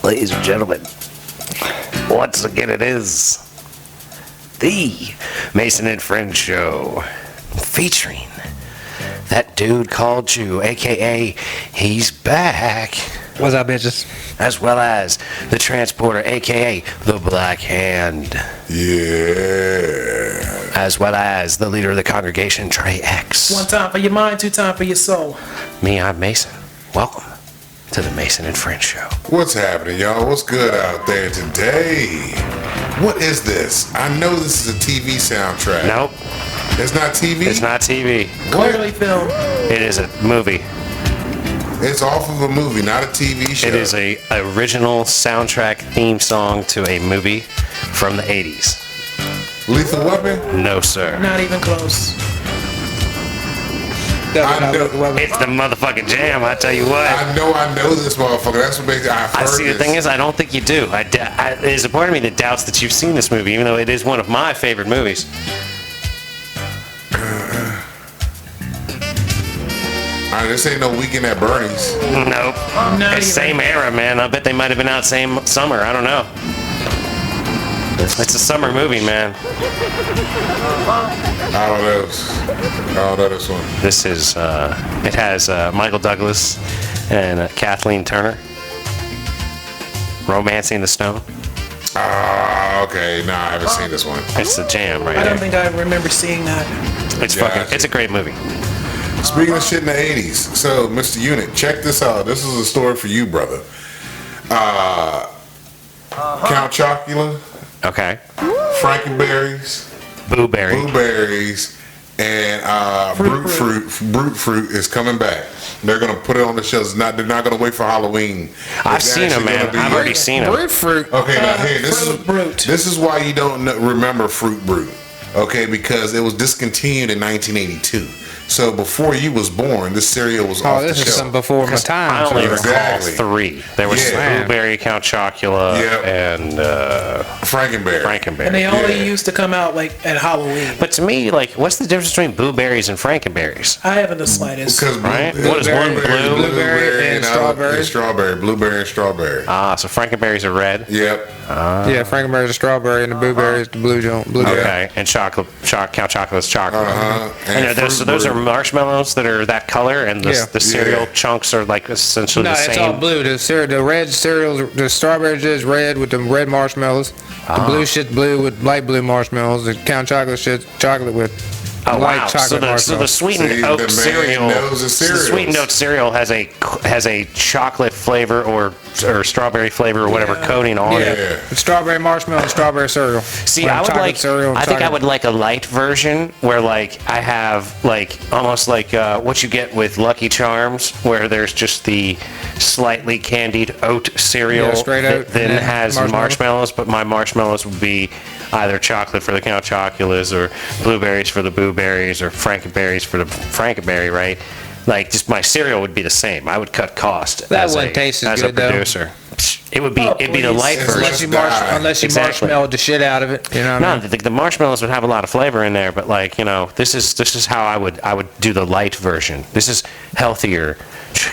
Ladies and gentlemen, once again it is the Mason and Friends Show, featuring that dude called you, aka he's back. What's up, bitches? As well as the transporter, aka the Black Hand. Yeah. As well as the leader of the congregation, Trey X. One time for your mind, two time for your soul. Me, I'm Mason. Welcome to the Mason and Friends Show. What's happening, y'all? What's good out there today? What is this? I know this is a TV soundtrack. Nope. It's not TV? It's not TV. Clearly film. It is a movie. It's off of a movie, not a TV show. It is a original soundtrack theme song to a movie from the 80s. Lethal Weapon? No, sir. Not even close. I know. It's the motherfucking jam, I tell you what. I know this motherfucker. That's what makes I've heard See, the thing is, I don't think you do. There's a part of me that doubts that you've seen this movie, even though it is one of my favorite movies. This ain't no Weekend at Bernie's. Nope. It's same era, man. I bet they might have been out same summer. I don't know. It's a summer movie, man. I don't know this one. This is, it has Michael Douglas and Kathleen Turner. Romancing the Stone. Okay. No, I haven't seen this one. It's the jam right I there. don't think I remember seeing that. It's a great movie. Speaking of shit in the 80s, so Mr. Unit, check this out. This is a story for you, brother. Count Chocula. Okay. Frankenberries. Blueberries. And Brute Fruit is coming back. They're gonna put it on the shelves. They're not gonna wait for Halloween. I've seen them, man. I've already seen them. Brute Fruit. Okay, now here, this is why you don't remember Fruit Brute. Okay, because it was discontinued in 1982. So before you was born, this cereal was off the shelf. This is something before my time. I only recall Exactly. 3. There was Blueberry, Count Chocula, and Frankenberry. And they only used to come out like at Halloween. But to me, like, what's the difference between blueberries and Frankenberries? I haven't the slightest. Because Right? What is one blue? Blueberry and strawberry. Blueberry and strawberry. So Frankenberries are red. Yep. Yeah, Frankenberry's a strawberry and the blueberry is the blue joint. Okay, and Count Chocolate's chocolate. And those are marshmallows that are that color, and the cereal chunks are like essentially No, the same. it's all blue. The red cereal, the strawberry is red with the red marshmallows. The blue shit's blue with light blue marshmallows. The Count Chocolate shit's chocolate with light chocolate marshmallows. So the sweetened oat cereal has a chocolate flavor or strawberry flavor or whatever coating on it. It's strawberry marshmallow and strawberry cereal. See, I think I would like a light version where like I have like almost like what you get with Lucky Charms, where there's just the slightly candied oat cereal that then has marshmallows, but my marshmallows would be either chocolate for the Count Choculas or blueberries for the blueberries or Frankenberries for the Frankenberry, right? Like, just my cereal would be the same. I would cut cost That wouldn't taste as good, a producer. It would be it'd be the light version. Unless you marshmallowed the shit out of it. You know what I mean? The marshmallows would have a lot of flavor in there, but like, this is how I would do the light version. This is healthier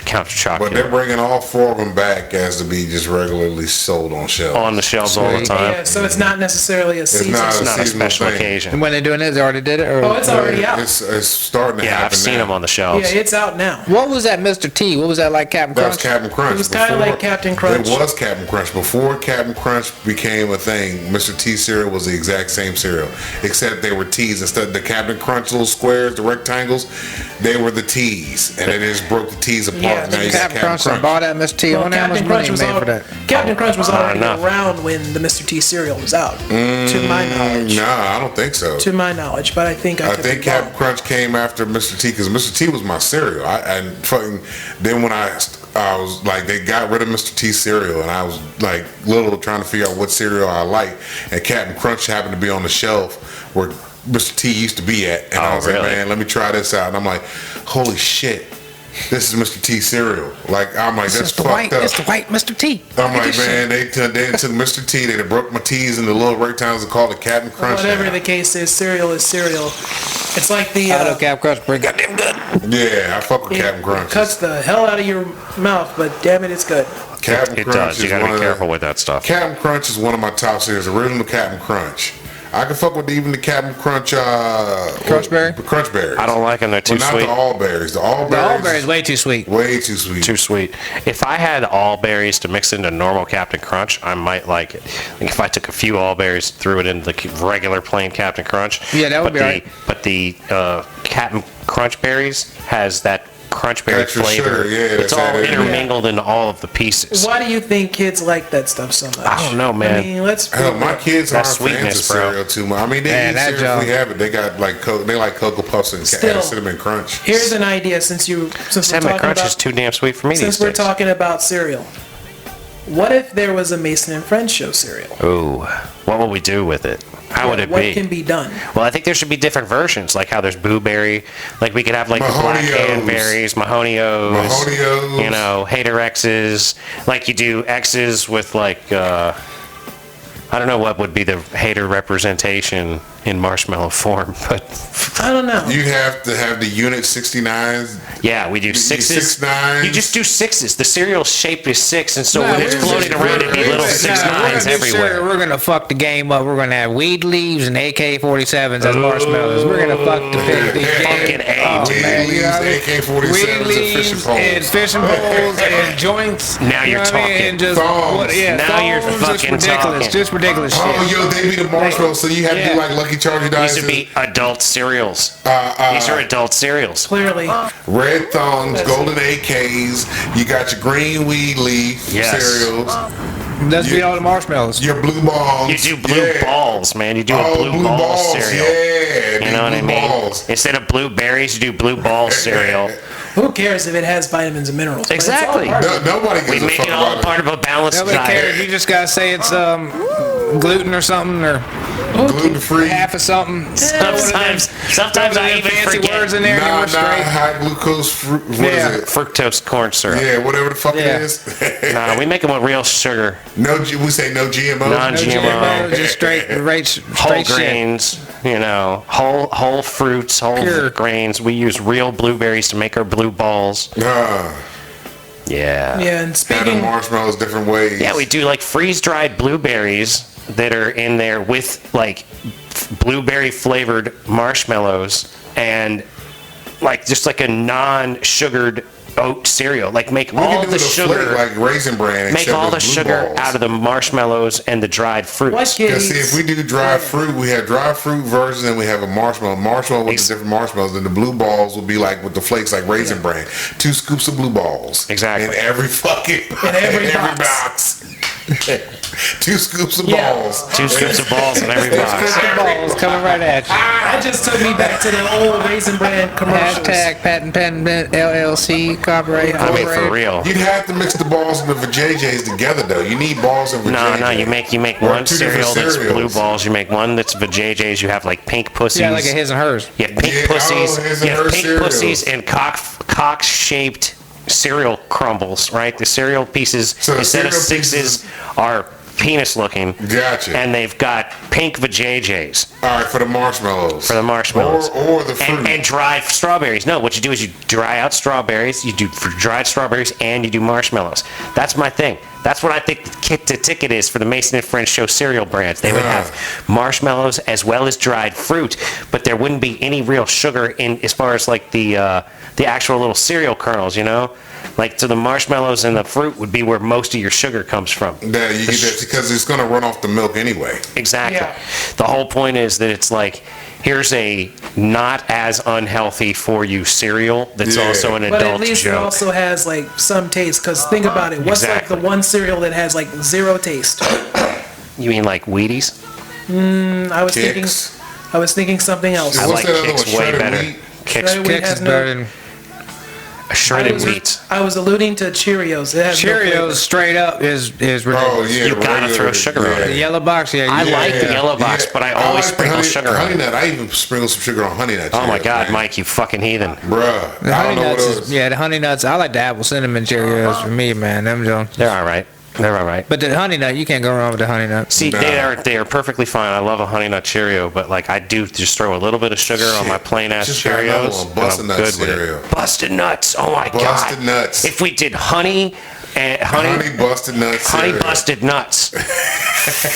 Count Chocolate. But they're bringing all 4 of them back as to be just regularly sold on shelves. On the shelves all the time. Yeah, so it's not necessarily a season. It's not a special occasion. And when they're doing it, they already did it? Or? Oh, it's already out. It's starting to happen. Yeah, I've seen them on the shelves. Yeah, it's out now. What was that, Mr. T? What was that, like Captain Crunch? That was Captain Crunch. It was kind of like Captain Crunch. It was Captain Crunch. Before Captain Crunch became a thing, Mr. T cereal was the exact same cereal, except they were T's. Instead of the Captain Crunch little squares, the rectangles, they were the T's. And they just broke the T's apart. Yeah, now you got Captain Crunch. I bought that Mr. T. How much money you made for that? Captain Crunch was already around when the Mr. T cereal was out, to my knowledge. No, I don't think so. To my knowledge, but I think I think Captain Crunch came after Mr. T because Mr. T was my cereal. Then when I was like, they got rid of Mr. T cereal, and I was like little trying to figure out what cereal I like, and Captain Crunch happened to be on the shelf where Mr. T used to be at, and I was like, man, let me try this out, and I'm like, holy shit. This is Mr. T cereal. Like, I'm like, that's fucked up. It's the white Mr. T. I'm like, man, they took Mr. T, they broke my T's into little rectangles and called it Captain Crunch. Whatever the case is, cereal is cereal. It's like the... I know Captain Crunch pretty goddamn good. Yeah, I fuck with Captain Crunch. Cuts the hell out of your mouth, but damn it, it's good. Captain It Crunch does. You is gotta one be of careful the, with that stuff. Captain Crunch is one of my top cereals. Original Captain Crunch. I can fuck with even the Captain Crunch. Crunchberry? Crunch berries. I don't like them. They're too not sweet. the all berries. The all The berries. all berry is way too sweet. Way too sweet. Too sweet. If I had all berries to mix into normal Captain Crunch, I might like it. Like if I took a few all berries, threw it into the regular plain Captain Crunch. Yeah, that would be right. But the Captain Crunch berries has that crunchberry Extra flavor. sugar, yeah, it's that's all added. intermingled into all of the pieces. Why do you think kids like that stuff so much? I don't know, man. I mean, let's. Hell, my kids That aren't fans of sweetness, bro. cereal too much. I mean, they Man, eat that cereal if we joke. have it. They got like they like Cocoa Puffs and Still, Cinnamon Crunch. Here's an idea since we're Cinnamon talking Crunch about is too damn sweet for me since these we're days. talking about cereal. What if there was a Mason and Friends show cereal? Ooh, what would we do with it? How would it What be? can be done? Well, I think there should be different versions, like how there's Blueberry. Like we could have like the black Mahonios. handberries, Mahonios, Mahonios. you know, Hater X's. Like you do X's with like, I don't know what would be the Hater representation in marshmallow form, but I don't know. You have to have the Unit 69s. yeah, we do do sixes. 6 9s. You just do sixes. The cereal's shaped as six, and so Nah, when it's we're floating just- around, it'd be little we're 6 gonna- 9s everywhere. We're gonna fuck the game up. We're gonna have weed leaves and AK-47s as marshmallows. We're gonna fuck the Fucking game. A, dude. Man, you know what I mean? AK-47s Weed and fishing leaves poles. and fishing poles and joints. Now you you're know what I mean? talking. And just Thongs. yeah, Now you're thongs, fucking just ridiculous. talking. Just ridiculous shit. Oh, yo, they be the marshmallows, so you have to Yeah. do like Lucky Charms dice. These would be adult cereals. These are adult cereals. Clearly, Red thongs, golden AKs. You got your green weed leaf Yes. cereals. Let's beat all the marshmallows. Your blue balls. You do blue Yeah. balls, man. You do a Oh, blue, ball cereal. Yeah, You know what I blue mean? balls. Instead of blueberries, you do blue ball cereal. who cares if it has vitamins and minerals? But it's all Exactly. part of it. Nobody We gives a make fuck it all about part of a balanced Nobody cares. diet. You just gotta say it's gluten or something or gluten free. half of something. Sometimes I even fancy forget. words in there. and Nah, we're straight. high glucose fruit. What is Yeah. it? Fructose corn syrup. Yeah, whatever the fuck Yeah. it is. Nah, we make them with real sugar, No, we say no GMO. Non- No GMO. GMO, just straight, whole straight shit. grains, you know, whole fruits, whole Pure. grains. We use real blueberries to make our blue balls. Yeah. Yeah, and Handle speaking, marshmallows different ways. Yeah, we do like freeze-dried blueberries that are in there with like blueberry flavored marshmallows and like just like a non-sugared oat cereal. Like make We all can do the it a sugar, flake like Raisin Bran. make except all the it's blue sugar balls. out of the marshmallows and the dried fruits. what kid Cause see, if we do dry fruit, we have dry fruit versions, and we have a marshmallow with the different marshmallows, and the blue balls will be like with the flakes, like Raisin Bran. 2 scoops of blue balls. Exactly. In every fucking every box. 2 scoops of Yeah. balls. 2 scoops of balls in every box. Crystal balls coming right at you. that just took me back to the old Raisin Bran commercials. Hashtag patent pendant LLC copyright. I mean, for real. You'd have to mix the balls and the vajayjays together, though. You need balls and vajayjays. No, you make Or one 2 cereal different that's blue cereals. balls. You make one that's vajayjays. You have like pink pussies. Yeah, like a his and hers. You have pink Yeah, pussies. oh, his You and have her pink cereals. pussies and cock-shaped cereal crumbles, right? The cereal pieces, So the instead of cereal sixes, are penis-looking. Gotcha. And they've got pink vajayjays All right, for the marshmallows. for the marshmallows. Or the fruit. And dried strawberries. No, what you do is you dry out strawberries. You do dried strawberries and you do marshmallows. That's my thing. That's what I think the ticket is for the Mason and Friends show cereal brands. They would have marshmallows as well as dried fruit, but there wouldn't be any real sugar in as far as like the actual little cereal kernels, you know? Like, so the marshmallows and the fruit would be where most of your sugar comes from. Yeah, you get that because it's going to run off the milk anyway. Exactly. Yeah. The whole point is that it's like, here's a not as unhealthy for you cereal that's Yeah. also an But adult at least it joke. also has like some taste. Cause think about it. What's Exactly. like the one cereal that has like zero taste? You mean like Wheaties? I was Kicks. thinking something else. I What's like that other Kicks one? way Shredded better. wheat? Kicks, Shredded wheat Kicks has is no- better than shredded wheat. I was alluding to Cheerios. It has no flavor. Cheerios. Straight up is ridiculous. Oh, yeah. You gotta regular- throw sugar on yeah. The yellow box, yeah. I you- like the yellow box, Yeah. but I always like the sprinkle honey, sugar on honey it. nut. I even sprinkle some sugar on honey nut. Oh my Cheerios, God, man. Mike, you fucking heathen. Bruh. The I honey don't know what nuts else. is, yeah, the honey nuts. I like the apple cinnamon Cheerios for me, man. Them Jones. They're all right. They're all right. But the Honey Nut, you can't go wrong with the Honey Nut. See, they are perfectly fine. I love a Honey Nut Cheerio, but like I do just throw a little bit of sugar on my plain ass Cheerios. And I'm good cereal. With it. Busted Nuts. Oh my God. Busted Nuts. If we did honey busted nuts. Honey busted nuts.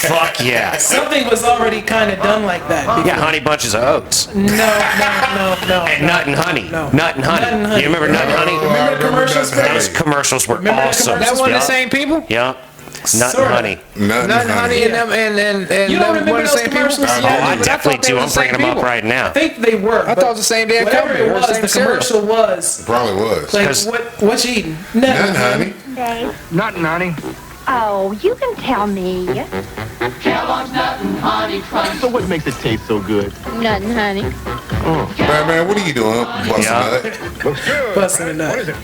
Fuck yeah. Something was already kind of done like that. Yeah, Honey Bunches of Oats. No. And Nut and Honey. No. Nut and Honey. You remember Nut and Honey? Remember the commercials? Those commercials were awesome. That one the same people? Yeah. Nut and Honey. Nut and Honey and them and You don't remember those commercials? Oh, I definitely do. I'm bringing them up right now. I think they were. I thought it was the same damn whatever company. it was, the commercial was. It probably was. Like, what you eating? Nut and Honey. Nut and Honey. Oh, you can tell me. Kellogg's Nut and Honey Crunch. So what makes it taste so good? Nut and honey. Man, what are you doing? Busting nut. Looks good. Busting a nut. What is it?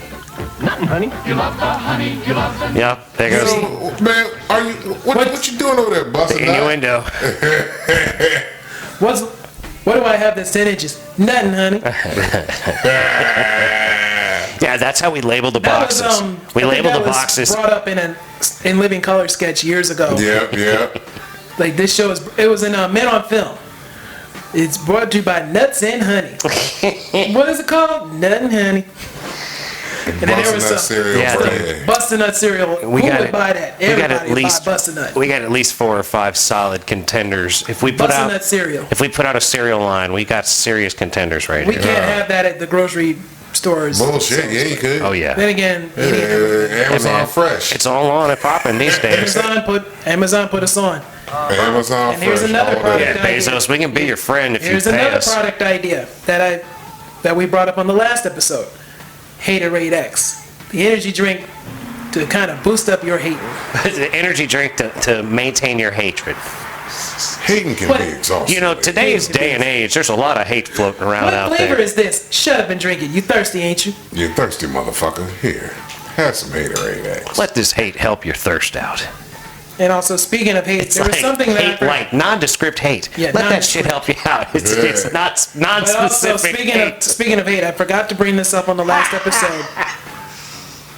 Nut and honey. You love the honey. You love the... Yeah, there goes So, man, are you what you doing over there, busting nut? innuendo. What do I have that's 10 inches? Nothing, honey. Yeah, that's how we label the boxes. We label the boxes. Brought up in Living Color sketch years ago. Yeah. Like this show it was in Men on Film. It's brought to you by Nuts and Honey. What is it called? Nut and Honey. And then there was some cereal. Busted Nut cereal. Who would buy that? Everybody would buy Busted Nut. We got at least 4 or 5 solid contenders. If we put Busted Nut cereal. If we put out a cereal line, we got serious contenders right We here. can't have that at the grocery stores. Bullshit. Yeah, you could. Oh yeah. Then again, Amazon Fresh. It's all on and popping these days. Amazon put us on. Amazon And here's Fresh. another product Yeah, Bezos, we can be your friend if Here's you pay another us. product idea that we brought up on the last episode. Haterade X. The energy drink to kind of boost up your hate. The energy drink to maintain your hatred. Hating can be exhausting. You know, today's day and age, there's a lot of hate floating around out What flavor there. is this? Shut up and drink it. You thirsty, ain't you? You thirsty motherfucker. Here, have some Haterade X. Let this hate help your thirst out. And also, speaking of hate, there was something that hate, like nondescript hate. Yeah, Let that shit help you out. It's not But also, non-specific. speaking of hate, I forgot to bring this up on the last episode.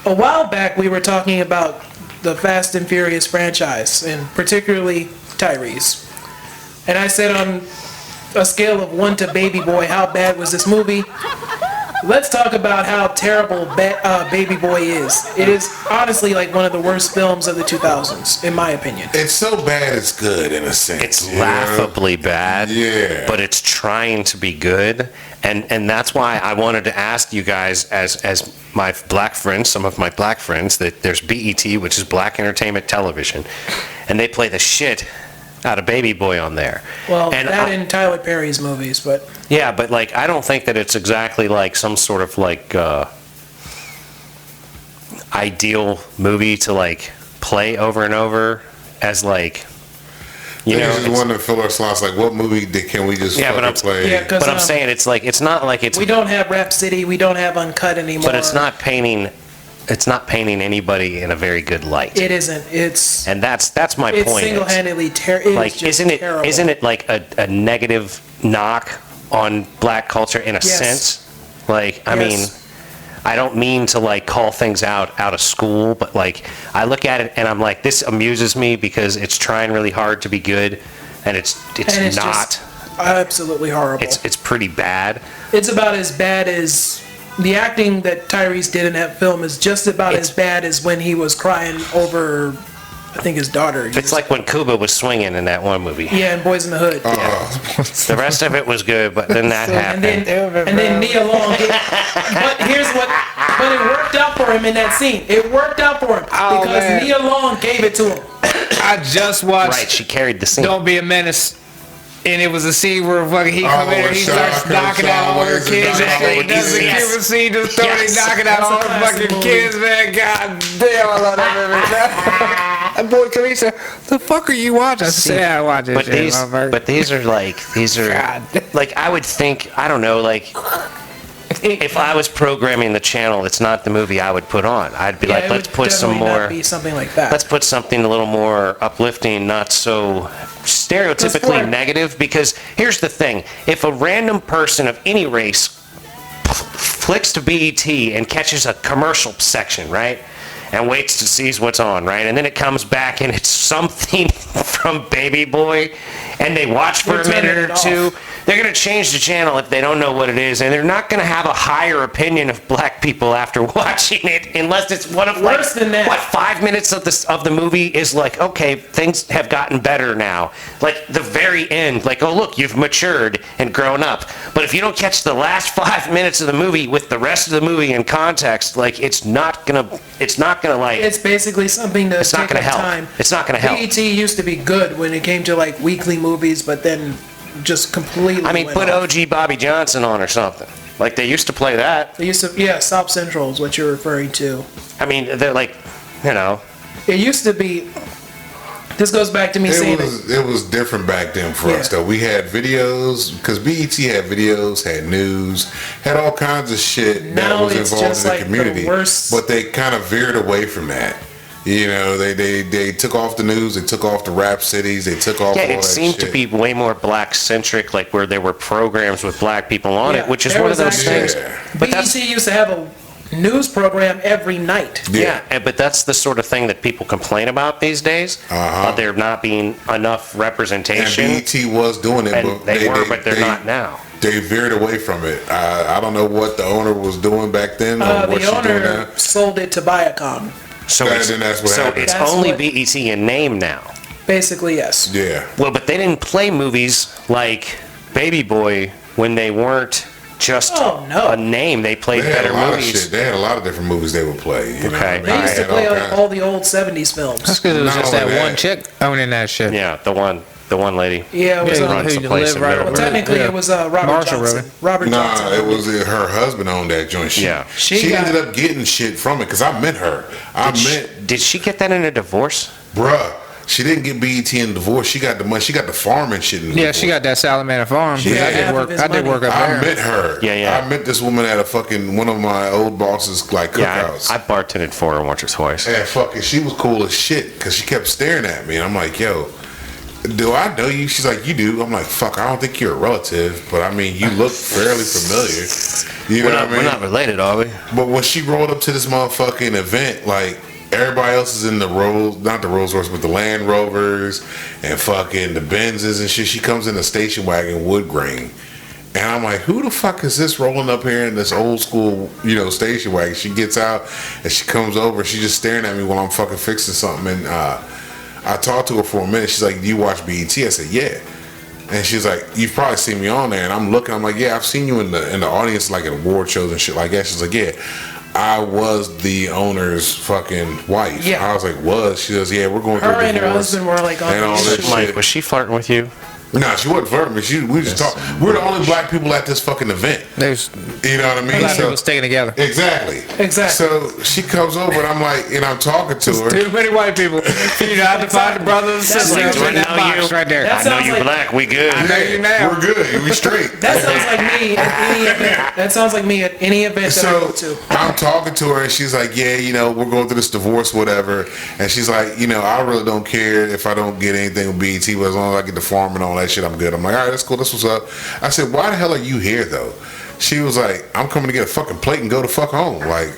A while back, we were talking about the Fast and Furious franchise, and particularly Tyrese. And I said on a scale of 1 to Baby Boy, how bad was this movie? Let's talk about how terrible Baby Boy is. It is honestly like one of the worst films of the 2000s, in my opinion. It's so bad it's good in a sense. It's laughably bad, Yeah. but it's trying to be good. And that's why I wanted to ask you guys, as my black friends, some of my black friends, that there's BET, which is Black Entertainment Television, and they play the shit out of Baby Boy on there. Well, in Tyler Perry's movies, but... Yeah, but like I don't think that it's exactly like some sort of like ideal movie to like play over and over as like you know. Just one to fill our slots. Like, what movie can we just play? Yeah, but I'm saying it's like it's not like it's. We don't have Rap City. We don't have Uncut anymore. But it's not painting. It's not painting anybody in a very good light. It isn't. It's. And that's my it's point. Single-handedly terrible. Like, isn't it like a negative knock on black culture in a sense? Like, I mean, I don't mean to like call things out of school, but like I look at it and I'm like, this amuses me because it's trying really hard to be good, and it's not. Just absolutely horrible. It's pretty bad. It's about as bad as. The acting that Tyrese did in that film is just about as bad as when he was crying over, I think, his daughter. It's like when Cuba was swinging in that one movie. Yeah, in Boys in the Hood. The rest of it was good, but then that happened. And then Nia Long. But it worked out for him in that scene. It worked out for him because Nia Long gave it to him. I just watched. Right, she carried the scene. Don't Be a Menace. And it was a scene where fucking he come in and he starts knocking out all her kids. He does the Cuban scene, just totally knocking out all her fucking kids, man. God damn, I love that movie. That boy come in and said, "The fuck are you watching?" I said, "Yeah, I watch it." But these are like I would think, I don't know, like if I was programming the channel, it's not the movie I would put on. I'd be like, let's put some more. Be something like that. Let's put something a little more uplifting, not so stereotypically negative. Because here's the thing: if a random person of any race flicks to BET and catches a commercial section, right, and waits to see what's on, right? And then it comes back and it's something from Baby Boy, and they watch for a minute or two. They're going to change the channel if they don't know what it is, and they're not going to have a higher opinion of black people after watching it unless it's one of Worse than that. 5 minutes of the movie is like, okay, things have gotten better now. Like the very end, like, oh look, you've matured and grown up. But if you don't catch the last 5 minutes of the movie with the rest of the movie in context, like it's not gonna like. It's basically something to It's not take gonna up help. time. It's not gonna help. BET used to be good when it came to like weekly movies, but then just completely. I mean, went put off. OG Bobby Johnson on or something. Like they used to play that. They used to, South Central is what you're referring to. I mean, they're like, you know. It used to be. This goes back to me saying it was different back then for us though. We had videos because BET had videos, had news, had all kinds of shit that Now was it's involved just in the like the community. worst- But they kind of veered away from that. You know, they took off the news, they took off the rap cities, they took off all Yeah, that it seemed shit. to be way more black centric, like where there were programs with black people on it, which is there one of was those actually- things. But BET used to have a news program every night. But that's the sort of thing that people complain about these days. There not being enough representation. And BET was doing it, And but but they're not now. They veered away from it. I don't know what the owner was doing back then or what The she's doing now. owner sold it to Viacom. So then that's what happened. it's That's only what- BET in name now. Basically, yes. Yeah. Well, but they didn't play movies like Baby Boy when they weren't just a name. They played They had better a lot movies. of shit. They had a lot of different movies they would play. You know what I mean? They used to had play all like kinds- all the old 70s films. That's because it was Not just only that one that. chick owning that shit. Yeah, the one lady. Yeah, it was Yeah, runs who the place lived in right Middleburg. Well, technically, Yeah. it was Robert Marshall, Johnson. really. Robert Nah, Johnson. it was her husband owned that joint. Yeah. She ended up getting shit from it because I met her. Did she get that in a divorce? Bruh. She didn't get BET in the divorce. She got the money. She got the farm and shit in the Yeah, divorce. she got that Salamander Farm. Yeah. I did work. I did work up I there. met her. Yeah. I met this woman at a fucking one of my old bosses like cookouts. I bartended for her once or twice. And fucking, she was cool as shit because she kept staring at me, and I'm like, yo, do I know you? She's like, you do. I'm like, fuck, I don't think you're a relative, but I mean, you look fairly familiar. You know what I mean? We're not related, are we? But when she rolled up to this motherfucking event, like, everybody else is in the not the Rolls Royce, but the Land Rovers and fucking the Benzes and shit. She comes in a station wagon, wood grain. And I'm like, who the fuck is this rolling up here in this old school, station wagon? She gets out and she comes over. She's just staring at me while I'm fucking fixing something. And I talked to her for a minute. She's like, do you watch BET? I said, yeah. And she's like, you've probably seen me on there. And I'm looking, I'm like, yeah, I've seen you in the audience, like at award shows and shit like that. She's like, yeah, I was the owner's fucking wife. Yeah. I was like, was? She goes, yeah, we're going through Her a and her divorce husband were like on and all the that issue. shit. Was she flirting with you? Nah, she wasn't flirting me. We just talked. We're the only black people at this fucking event. There's You know what I mean? black people sticking together. Exactly. So she comes over and I'm like, and I'm talking to her. Too many white people. You know, I have to find the brothers and That's sisters like- in that box right there. That I know sounds you like- black. We good. I know you now. We're good. We straight. That sounds like me at any event. That sounds like me at any event that I go So to. I'm talking to her and she's like, yeah, we're going through this divorce, whatever. And she's like, I really don't care if I don't get anything with BET, but as long as I get the farm and all that shit, I'm good. I'm like, all right, that's cool. That's what's up. I said, why the hell are you here though? She was like, I'm coming to get a fucking plate and go the fuck home. Like,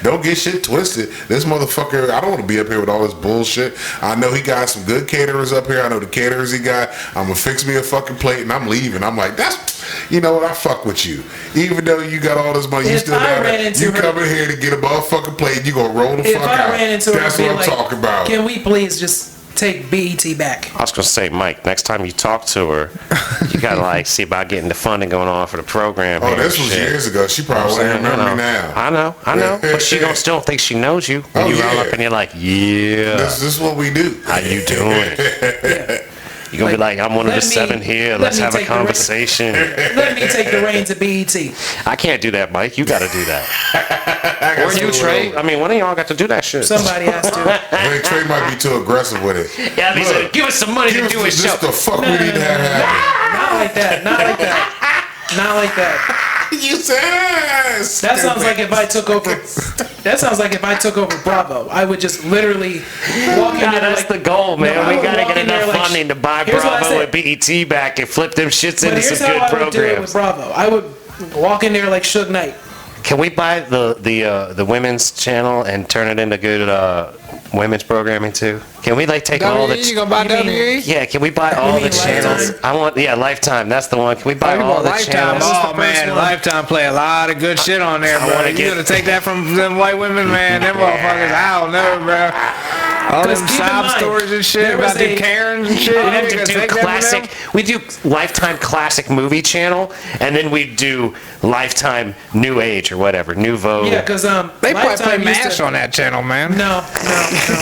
don't get shit twisted. This motherfucker, I don't want to be up here with all this bullshit. I know he got some good caterers up here. I know the caterers he got. I'm going to fix me a fucking plate and I'm leaving. I'm like, you know what? I fuck with you. Even though you got all this money, you If still I down ran there. into You her- come in here to get a motherfucking plate and you going to roll the If fuck I out. ran into her, That's I'd be what I'm like, talking about. Can we please just take BET back? I was gonna say, Mike, next time you talk to her, you gotta see about getting the funding going on for the program. Oh, here this and was shit. years ago. She probably wouldn't remember me now. I know, but she don't still think she knows you. When Oh, you roll yeah. up and you're like, yeah, This is what we do. how you doing? You're gonna be like, I'm one of the let me- 7 here. let Let's me have a take the rest- conversation. Let me take the reins of BET. I can't do that, Mike. You gotta do that. Or you, some Trey. I mean, one of y'all got to do that shit. Somebody has to. I think Trey might be too aggressive with it. Yeah, he said, Look, give us some money to do a this show. the fuck we need to have happen. Not like that. Not like that. Not like that. You said yes. That sounds like if I took over. That sounds like if I took over Bravo. I would just literally walk in Nah, there that's like. the goal, man. No, I we would gotta walk get in there enough like- funding to buy Here's what I Bravo said. and BET back and flip them shits But into here's some how good I would do it with programs. Bravo. I would walk in there like Suge Knight. Can we buy the women's channel and turn it into good women's programming too? Can we like take all the? You gonna buy WWE? Yeah, can we buy all the mean channels? Lifetime? I want Lifetime. That's the one. Can we buy all the Lifetime. channels? Oh man, Lifetime play a lot of good shit on there, bro. You gonna take that from them white women, man? Them motherfuckers, I don't know, bro. All them keep in sob mind, stories and shit there about was the Karens and shit. We You have to gonna do take that from classic. them? We do Lifetime classic movie channel, and then we do Lifetime New Age or whatever, Nouveau. Yeah, because They probably play Lifetime used MASH to- on that channel, man. No.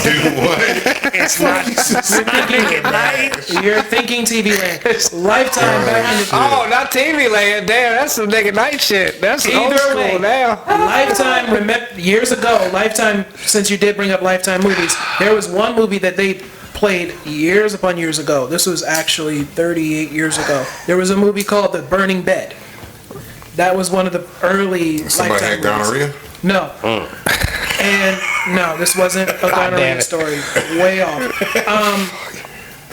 Dude, what? It's not at night. You're thinking TV Land. Lifetime back in the Oh, not TV Land. Damn, that's some nigga night shit. That's old Either school way, now. Lifetime, years ago, Lifetime, since you did bring up Lifetime movies, there was one movie that they played years upon years ago. This was actually 38 years ago. There was a movie called The Burning Bed. That was one of the early Somebody Lifetime had movies. gonorrhea? No. And no, this wasn't a gonorrhea story. Way off.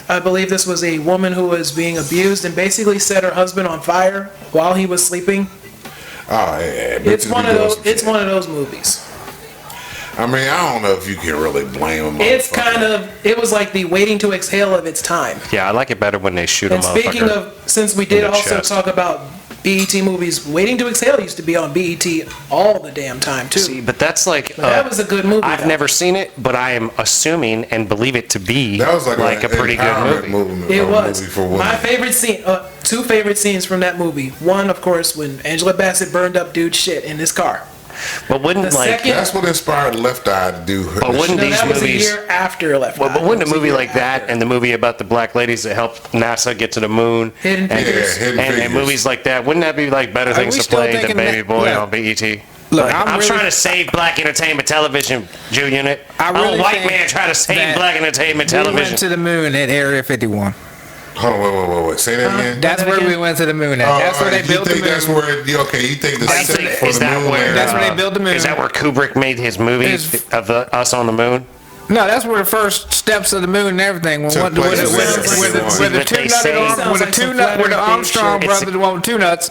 I believe this was a woman who was being abused and basically set her husband on fire while he was sleeping. Oh, yeah. It's bitches one be of doing those. some It's shit. one of those movies. I mean, I don't know if you can really blame them. It's kind of. It was like the Waiting to Exhale of its time. Yeah, I like it better when they shoot a And speaking motherfucker. of, since we did in the also chest. talk about BET movies, Waiting to Exhale used to be on BET all the damn time too. See, but that's like that was a good movie. I've though. never seen it, but I am assuming and believe it to be That was like a pretty good empowerment movie. It was. Movie for women. My favorite scene, two favorite scenes from that movie. One, of course, when Angela Bassett burned up dude's shit in his car. But wouldn't The like, second- That's what inspired Left Eye to do. but wouldn't No, these that was a movies? year after Left Well, Eye. but wouldn't It a was movie year like that after. and the movie about the black ladies that helped NASA get to the moon Hidden and, Figures. Hidden and Figures. movies like that, wouldn't that be like better Are things we to still play than thinking Baby that- Boy look, on BET? Look, Like, I'm I'm really- trying to save black entertainment television, Jew Unit. I I'm really a white think man trying to save that black entertainment We went television. to the moon at Area 51. Hold on, wait. Say that again. That's that where again? we went to the moon at. Oh, That's where they you built the think moon. that's where? Okay, you think the I set think- for is the that moon? where, That's where they built the moon. Is that where Kubrick made his movies Is- of us on the moon? No, that's where the first steps of the moon and everything. When Took place in where the But two they nutted say- arm, Sounds where the like two some nut, where the flat earth Armstrong shit. brother, the one with two nuts,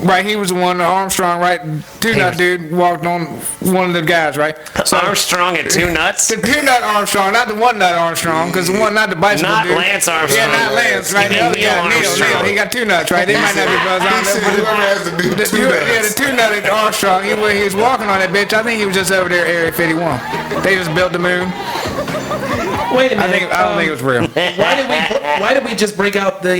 right? He was the one, the Armstrong, right? Two nut dude walked on one of the guys, right? Armstrong and two nuts? The two nut Armstrong, not the one nut Armstrong, because the one not the bicycle Not dude. Lance Armstrong. Yeah, not Lance, right? You The other mean guy, Neil Armstrong. Neil. He got two nuts, right? They might not be brothers. I He don't know, said but whoever has to do the two two, nuts. yeah, the two nutted Armstrong. He was walking on that bitch. I think he was just over there, at Area 51. They just built the moon. Wait a I minute. don't think it was real. Why did we just break out the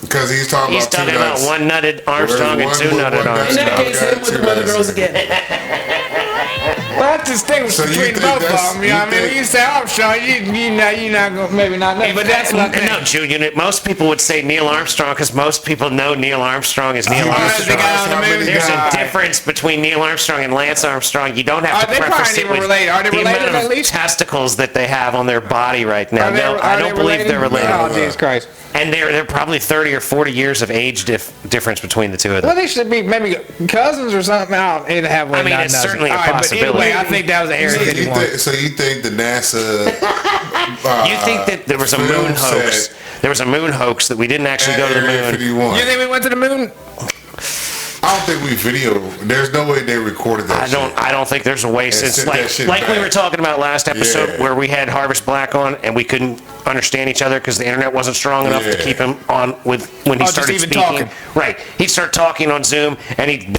Because he's talking He's about two talking about nuts. one nutted Armstrong and There's two one nutted with one nut. In Armstrong. that case, hit him with the Mother Girls again. Well, that's distinguished So you between think both of that's- them. You know what I you mean? think- You say Armstrong, you're not gonna, maybe not know, but that's what I think. No, Jew Unit. Most people would say Neil Armstrong because most people know Neil Armstrong is Neil Oh, that's the Armstrong. guy on the moon. There's a guy. difference between Neil Armstrong and Lance Armstrong. You don't have Are to they preface probably it even with related? Are they the related amount at of least? testicles that they have on their body right now. Are they- No, are I they don't believe they're related. Oh, Jesus Christ. And they're probably 30 or 40 years of age difference between the two of Well, them. they should be maybe cousins or something. I don't either have one. I mean, not it's nothing. certainly a All right, possibility. But anyway, I think that was an Area So you 51. think the NASA? You think that there was a film moon hoax? set There was a moon hoax that we didn't actually go to the Area moon. 51. You think we went to the moon? I don't think we videoed. There's no way they recorded that. I don't think there's a way since send that shit like we back. were talking about last episode Yeah. where we had Harvest Black on and we couldn't understand each other because the internet wasn't strong enough to Yeah. keep him on with when he Oh, just started even speaking. talking. Right, he'd start talking on Zoom and he'd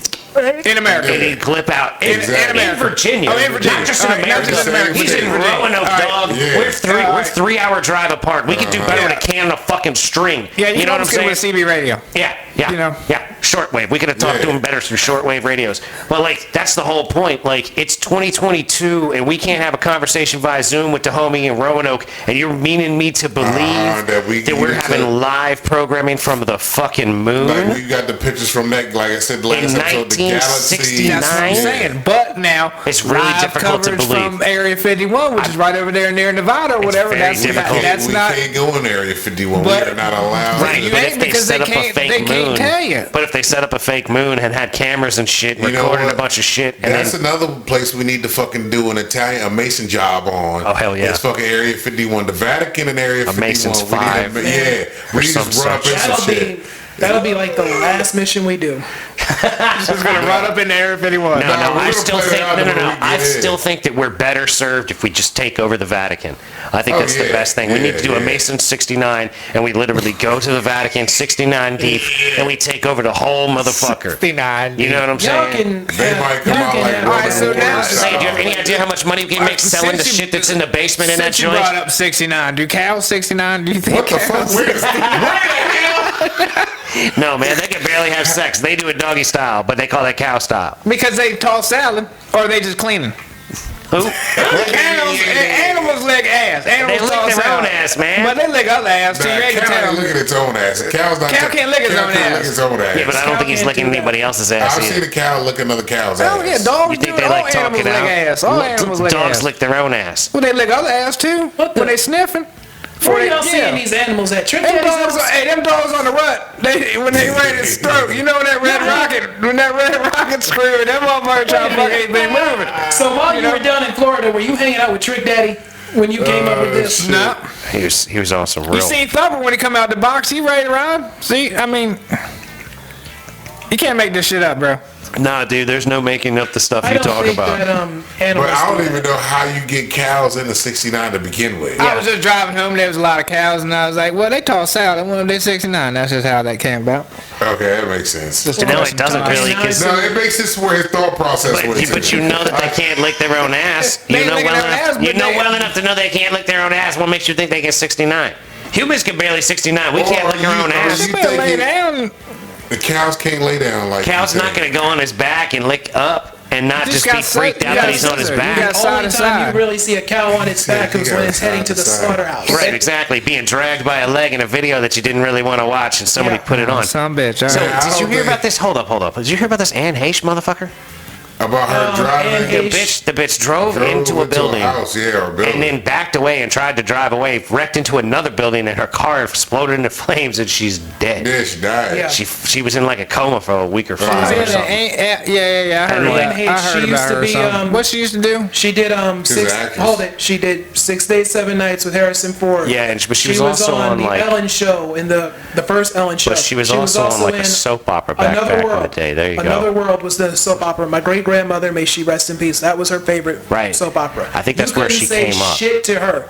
In America. and he'd clip out in, Exactly. in Virginia. Oh, in Virginia. Not just in All right, not America. just in America. He's in Virginia. Roanoke, All right. dog. Yeah. We're All right. 3-hour drive apart. We could do better with a can and a fucking string. Yeah, you know what I'm saying? with CB radio. Yeah, You know? yeah, shortwave. We could have talked to Yeah. him better through shortwave radios. But like, that's the whole point. Like, it's 2022, and we can't have a conversation via Zoom with the homie in Roanoke, and you're meaning me to believe that we that we're needed having to- live programming from the fucking moon? Like we got the pictures from that. Like I said, the last In episode, the galaxy. 1969? That's what I'm saying. But now, It's really live difficult to coverage believe. from Area 51, which is right over there near Nevada or whatever. very That's difficult. not, that's we not. can't go in Area 51. But- we are not allowed. Right, You but ain't if they because set they up a can't- fake they can't moon, tell you. but if they set up a fake moon and had cameras and shit, You know recorded a what? bunch of shit, and That's then another place we need to fucking do an a mason job on. Oh, hell yeah. It's fucking Area 51. The Vatican and Area 51. Mason's We need five yeah. We or need to some just run up such. in some That'll shit. be That'll be like the last mission we do. Just gonna run up in there if anyone. No, I still think I still think that we're better served if we just take over the Vatican. I think that's the best thing. We need to do a Mason 69, and we literally go to the Vatican 69 deep, and we take over the whole motherfucker. 69. You know what I'm saying? They might come out like Alright, so now- Say, do you have any idea how much money we can make selling the shit that's in the basement in that Since you joint? brought up 69, do cows 69? Do you think What the fuck? cows- No, man, they can barely have sex. They do it doggy style, but they call that cow style. Because they toss salad, or are they just cleaning? Who? Animals lick ass. They Animals lick toss their own salad. ass, man. But they lick other ass too. Nah, You ain't gonna cow tell ain't them. licking its own ass. Cow can't lick his own can't ass. lick its own ass. Yeah, but I don't think he's licking anybody else's ass I've seen either. a cow lick another cow's ass. Oh yeah, dogs You think do they it. like All talking animals lick out? ass. All animals lick Dogs ass. lick their own ass. Well, they lick other ass too. What the- When they sniffing. Where are y'all seeing these animals at? Trick Them Daddy's dogs, house? them dogs on the rut. When they ready to stroke, you know when that red rocket screaming, that motherfucker trying to fuck anything moving. So while you were down in Florida, were you hanging out with Trick Daddy when you came up with this? No. He was on some You real. seen Thumper when he come out the box, he ready to ride? See, I mean, you can't make this shit up, bro. Nah, dude, there's no making up the stuff I you don't talk think about. that But animals. I don't do even that. know how you get cows into 69 to begin with. I was just driving home, there was a lot of cows, and I was like, well, they toss salad, well, they're 69. That's just how that came about. Okay, that makes sense. Just No, it doesn't really, because No, it makes sense where his thought process was. but you know that they can't lick their own ass. They You know lick well their own enough. ass, You but know they- well enough to know they can't lick their own ass. What makes you think they get 69? Humans can barely 69. We can't lick our own ass. You better lay down. The cows can't lay down like Cow's you not said. gonna go on his back and lick up and not just be got freaked scissors. out You that got he's on his scissors. You back. got The side only to time side. you really see a cow on its back you is gotta when it's heading side to to the side. slaughterhouse. Right, exactly. Being dragged by a leg in a video that you didn't really want to watch, and somebody Yeah. put it on. Some bitch. All So, right. I did you don't hear think- about this? Hold up. Did you hear about this Anne Heche motherfucker? About her driving and The bitch drove into a building. house, yeah, or a building. And then backed away and tried to drive away, wrecked into another building, and her car exploded into flames, and she's dead. Yeah, she died. Yeah. She was in like a coma for a week or Yeah, five or Yeah, something. yeah. I heard And about like- that. I heard She used about to her or be, something. What she used to do? She did an six. actress. Hold it. She did 6 Days, 7 Nights with Harrison Ford. Yeah, but she was also on on, the like- Ellen Show in the first Ellen Show. But she was also on like a soap opera back in the day. There you Another go. World was the soap opera. My great grandmother, may she rest in peace. That was her favorite Right. soap opera. I think that's where she couldn't came up. say shit to her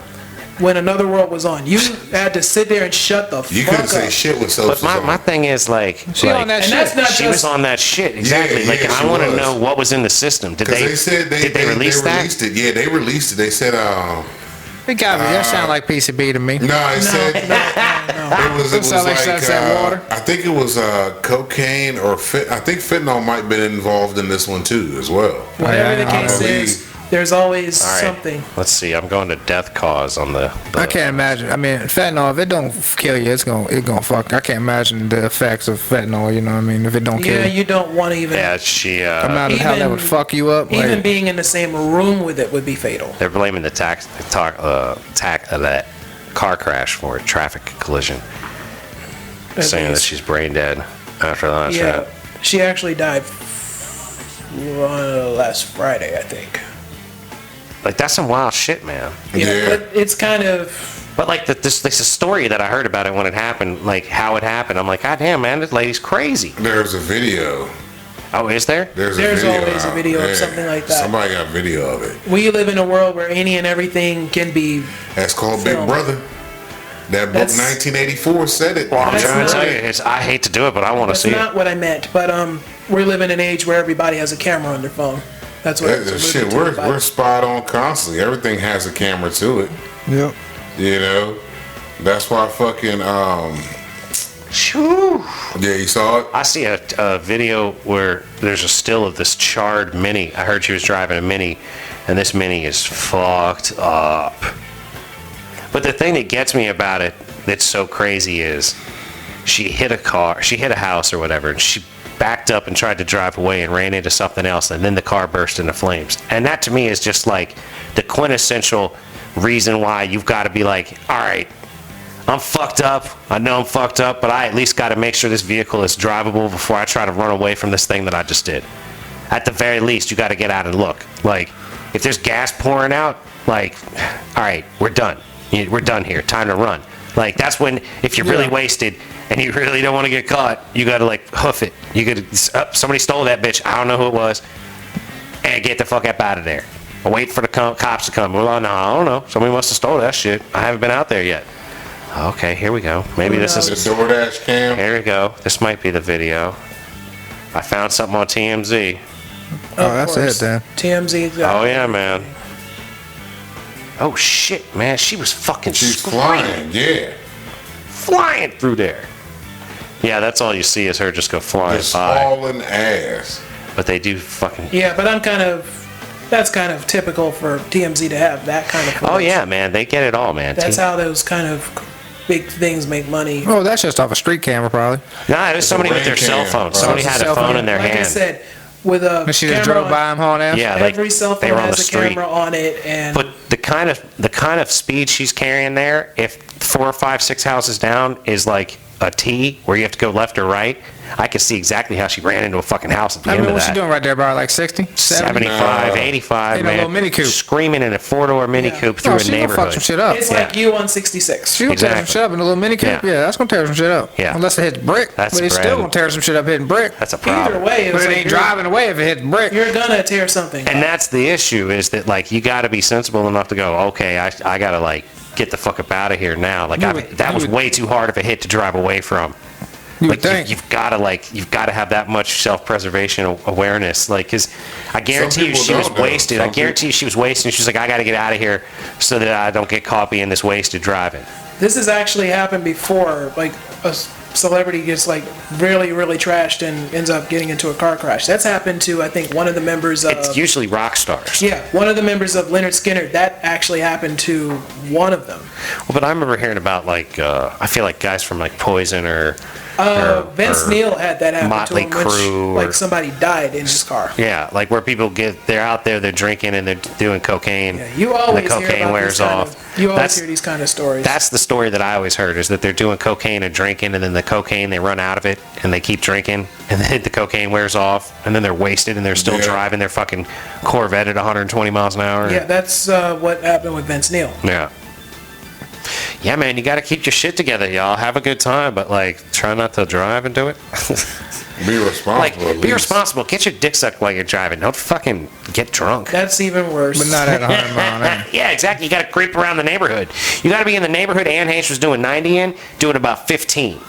when Another World was on. You had to sit there and shut the You fuck couldn't say up. shit with soap. But my thing is like, She on that And shit. that's not she just was on that shit exactly. Yeah, like yeah, I she want to was. know what was in the system. Did Because they they said did they release that? released it. Yeah, they released it. They said, It got me. That sound like PCB to me. no, it said it was sound like like Sunset Water. I think it was cocaine or I think fentanyl might have been involved in this one too as well. Whatever the I case believe. is, there's always All right. something. Let's see. I'm going to death cause on the I can't imagine. I mean, fentanyl. If it don't kill you, it's gonna fuck. I can't imagine the effects of fentanyl. You know what I mean? If it don't kill Yeah, you, you don't want to even. Yeah, she. imagine how that even- would fuck you up. Even Like, being in the same room with it would be fatal. They're blaming the that car crash for a traffic collision, At saying that least. she's brain dead after that. Yeah, shit. she actually died last Friday, I think. Like that's some wild shit, man. Yeah. But it's kind of. But like this story that I heard about it when it happened, like how it happened. I'm like, God damn, man, this lady's crazy. There's a video. Oh, is there? There's There's video always a out. video of something like that. Somebody got video of it. We live in a world where any and everything can be. That's called Big Film. Brother. That book That's- 1984 said it. Well, I'm That's trying to not- tell you, I hate to do it, but I want to That's see not it. what I meant. But we're living in an age where everybody has a camera on their phone. That's what. That- it's shit, alluding to, we're but- spot on constantly. Everything has a camera to it. yep. You know, that's why fucking Shoo. yeah, you saw it. I see a video where there's a still of this charred Mini. I heard she was driving a Mini, and this Mini is fucked up. But the thing that gets me about it that's so crazy is she hit a house or whatever, and she backed up and tried to drive away and ran into something else, and then the car burst into flames. And that to me is just like the quintessential reason why you've got to be like, all right, I'm fucked up. I know I'm fucked up, but I at least got to make sure this vehicle is drivable before I try to run away from this thing that I just did. At the very least, you got to get out and look. Like, if there's gas pouring out, like, all right, we're done. We're done here. Time to run. Like, that's when, if you're really wasted, and you really don't want to get caught, you got to like hoof it. You could somebody stole that bitch. I don't know who it was, and get the fuck up out of there. Wait for the cops to come. Well, no, I don't know. Somebody must have stole that shit. I haven't been out there yet. Okay, here we go. Maybe this is the DoorDash cam. Here we go. This might be the video. I found something on TMZ. Oh, that's it then. TMZ. Oh yeah, man. Oh shit, man. She was fucking She's flying. Flying Through there. Yeah, that's all you see is her just go flying Just by. hauling ass. But they do fucking... Yeah, but that's kind of typical for TMZ to have that kind of footage. Oh yeah, man. They get it all, man. That's how those kind of big things make money. Oh, that's just off a street camera, probably. Nah, it was somebody with their cell phone. Right. Somebody had a phone in their Like I hand. said, with a And she just camera drove by him hauling ass? Yeah, like every cell they phone were on the has a street. camera on it, and But the kind of speed she's carrying there, if 4, 5, 6 houses down is like a T where you have to go left or right, I could see exactly how she ran into a fucking house at the I end mean, of what's that. she doing right there, about like 60? 70? 75, 85, In a man. little Mini Coupe. Screaming in a 4-door Mini Yeah. Coupe through Oh, a she gonna fuck neighborhood. some shit up. it's Yeah. like you on 66. She gonna tear some Exactly. shit up in a little mini coupe? Yeah. Yeah, that's gonna tear some shit up. Yeah. Unless it hits brick. That's but it's brand- still gonna tear some shit up hitting brick. That's a Either problem. way, But it's it like ain't driving away if it hits brick. You're gonna tear something. And that's the issue, is that like you got to be sensible enough to go, okay, I got to like get the fuck up out of here now. Like that was way too hard of a hit to drive away from. You Like would think. you've got to have that much self-preservation awareness. Like, cause I guarantee you people she was don't, though. wasted. I guarantee you she was wasted. She's like, I got to get out of here so that I don't get caught being this wasted driving. This has actually happened before. Like a celebrity gets like really, really trashed and ends up getting into a car crash. That's happened to, I think, one of the members of. It's usually rock stars. Yeah, one of the members of Leonard Skinner. That actually happened to one of them. Well, but I remember hearing about like I feel like guys from like Poison or Vince Neil had that happen Motley to him, which, Crue like or- somebody died in his car. yeah, like where people they're out there, they're drinking and they're doing cocaine. Yeah, you and always the hear cocaine about wears these kind off. of, you always hear these kind of stories. That's the story that I always heard, is that they're doing cocaine and drinking, and then the cocaine, they run out of it, and they keep drinking, and then the cocaine wears off, and then they're wasted, and they're still Yeah. driving their fucking Corvette at 120 miles an hour. Yeah, that's what happened with Vince Neil. Yeah. Yeah, man, you got to keep your shit together, y'all. Have a good time, but, like, try not to drive and do it. Be responsible. Like, at be least. responsible. Get your dick sucked while you're driving. Don't fucking get drunk. That's even worse. But not at 100 mile an hour. Yeah, exactly. You got to creep around the neighborhood. You got to be in the neighborhood Ann Heche was doing 90 in, doing about 15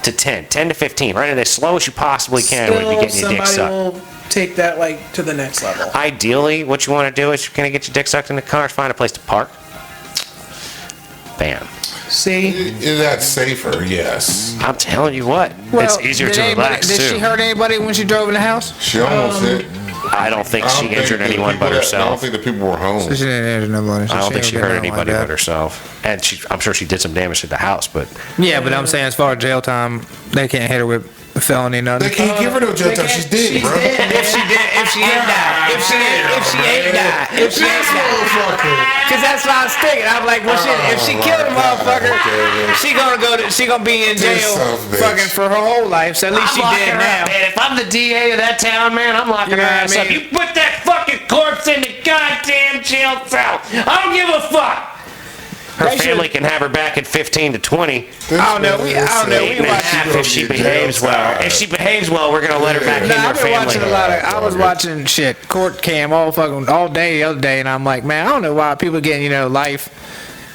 to 10 to 15, right? And as slow as you possibly can when you're getting your dick somebody sucked. will take that like to the next level. Ideally, what you want to do is you're going to get your dick sucked in the car, find a place to park. Bam. See, Is that safer? Yes. I'm telling you what, it's easier did to anybody- relax, Did too. she hurt anybody when she drove in the house? She almost hit. I don't think she injured anyone but I don't herself. think the people were home. So she didn't injure nobody. So I don't think she ain't hurt been nothing like anybody that. but herself. And I'm sure she did some damage to the house, but Yeah, but I'm saying as far as jail time, they can't hit her with a felony, nothing. They can't give her no jail they time. can't- She's dead, bro. If she ain't died, if she ain't died, cause that's what I was thinking. I'm like, well, shit, if she killed a motherfucker, she gonna be in jail son of a bitch. fucking for her whole life. So at least she dead now. Man, if I'm the DA of that town, man, I'm locking You know her what I ass up. mean? You put that fucking corpse in the goddamn jail cell. I don't give a fuck. Her They should- family can have her back at 15 to 20. I don't know. We Eight and a watch. half if she behaves well. If she behaves well, we're gonna let her back in Nah, her I've been family. watching a lot of. I was watching shit court cam all day the other day, and I'm like, man, I don't know why people getting life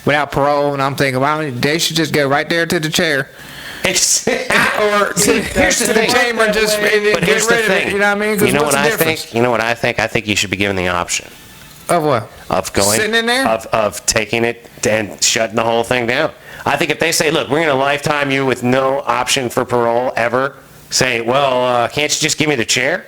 without parole, and I'm thinking, why they should just go right there to the chair It's, or here's the to thing. the chamber and just But get here's the rid of it. thing. You know what I mean? 'Cause You know what's what the I difference? think? You know what I think? I think you should be given the option Of what? of going Sitting in there? of taking it and shutting the whole thing down. I think if they say, look, we're going to lifetime you with no option for parole ever, say, well, can't you just give me the chair?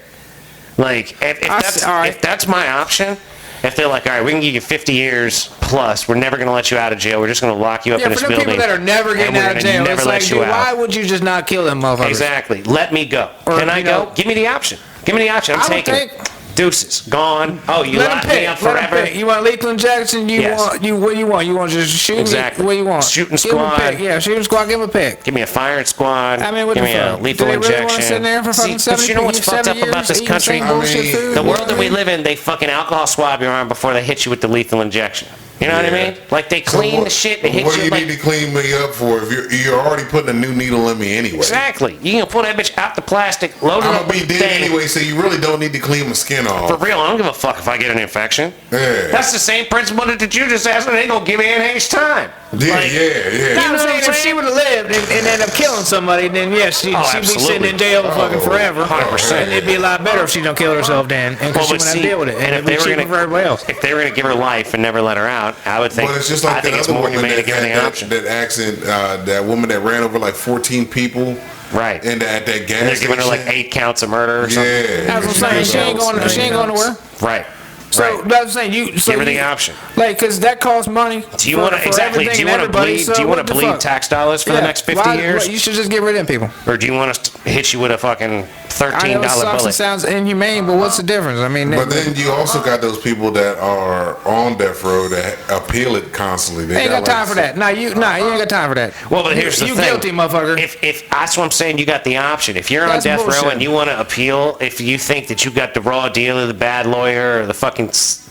Like, if that's my option, if they're like, all right, we can give you 50 years plus, we're never going to let you out of jail, we're just going to lock you up Yeah, in for this them building. people that are never and getting we're out of gonna jail, never it's let like, you dude, out. why would you just not kill them motherfuckers? Exactly. Let me go. Or, Can I you go? know- Give me the option. Give me the option. I'm I would taking think- it. Deuces. Gone. Oh, you Let locked them me pick. up Let 'em forever? pick. You want lethal injection? Yes. What do you want? You want to just shoot? Exactly. What do you want? Shooting Give 'em a squad. pick. Yeah, shooting squad. Give him a pick. Give me a firing squad. I mean, what give the me a fuck? lethal Do they really injection. want to sit there for fucking See, but 70 you know what's fucked up years about this eating country? the same bullshit mean, food? The world that we live in, they fucking alcohol swab your arm before they hit you with the lethal injection. You know what I mean? Like they clean the shit. They hit what do you like, need to clean me up for if you're already putting a new needle in me anyway? Exactly. You can pull that bitch out the plastic, load it I'm up gonna be with the dead thing. anyway, so you really don't need to clean my skin off. For real, I don't give a fuck if I get an infection. Yeah. That's the same principle that you just asked me. They gonna give me Heche time. Yeah, Like, yeah. You know what I'm saying? If she would have lived and ended up killing somebody, then yes, she'd be absolutely. sitting in jail fucking forever. 100%. And it'd be a lot better if she don't kill herself then, and because she wouldn't have to deal with it. And if they were cheaper for everybody else. if they were gonna give her life and never let her out, I would think. But it's just like I think that it's other more woman humane to give her the option. that accident, that woman that ran over like 14 people. Right. And at that gas And they're station. giving her like 8 counts of murder or something. Yeah. That's what I'm saying. She ain't going nowhere. Right. So right. that's what I'm saying. You so give her the you, option. Like, cause that costs money. Do you want to exactly? Do you want to bleed? Do you want to bleed tax dollars for the next 50 years? You should just get rid of them people. Or do you want us to hit you with a fucking $13 I know it sucks and bullet? sounds inhumane, but what's the difference? I mean, But then you also got those people that are on death row that appeal it constantly. They ain't got time for that. You ain't got time for that. Well, but here's the thing. You guilty, motherfucker. If that's what I'm saying, you got the option. If you're on That's death row bullshit. and you want to appeal, if you think that you got the raw deal of the bad lawyer or the fucking